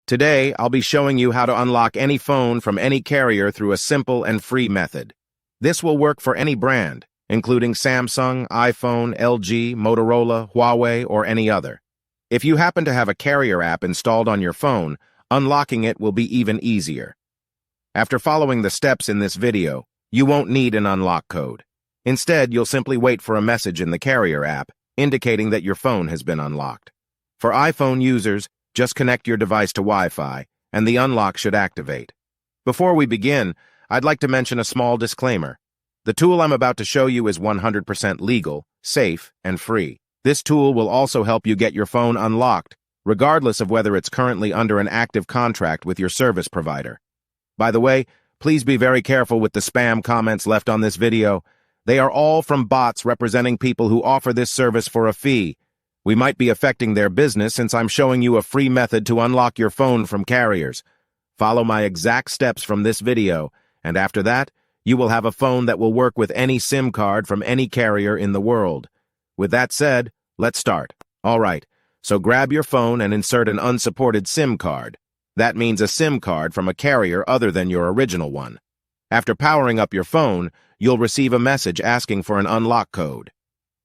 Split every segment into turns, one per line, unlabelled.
Today, I'll be showing you how to unlock any phone from any carrier through a simple and free method. This will work for any brand, including Samsung, iPhone, LG, Motorola, Huawei, or any other. If you happen to have a carrier app installed on your phone, unlocking it will be even easier. After following the steps in this video, you won't need an unlock code. Instead, you'll simply wait for a message in the carrier app indicating that your phone has been unlocked. For iPhone users, just connect your device to Wi-Fi, and the unlock should activate. Before we begin, I'd like to mention a small disclaimer. The tool I'm about to show you is 100% legal, safe, and free. This tool will also help you get your phone unlocked, regardless of whether it's currently under an active contract with your service provider. By the way, please be very careful with the spam comments left on this video. They are all from bots representing people who offer this service for a fee. We might be affecting their business since I'm showing you a free method to unlock your phone from carriers. Follow my exact steps from this video, and after that, you will have a phone that will work with any SIM card from any carrier in the world. With that said, let's start. All right, so grab your phone and insert an unsupported SIM card. That means a SIM card from a carrier other than your original one. After powering up your phone, you'll receive a message asking for an unlock code.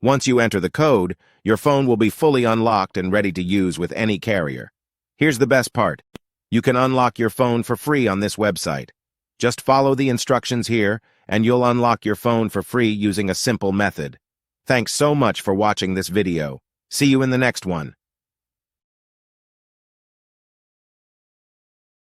Once you enter the code, your phone will be fully unlocked and ready to use with any carrier. Here's the best part. You can unlock your phone for free on this website. Just follow the instructions here, and you'll unlock your phone for free using a simple method. Thanks so much for watching this video. See you in the next one.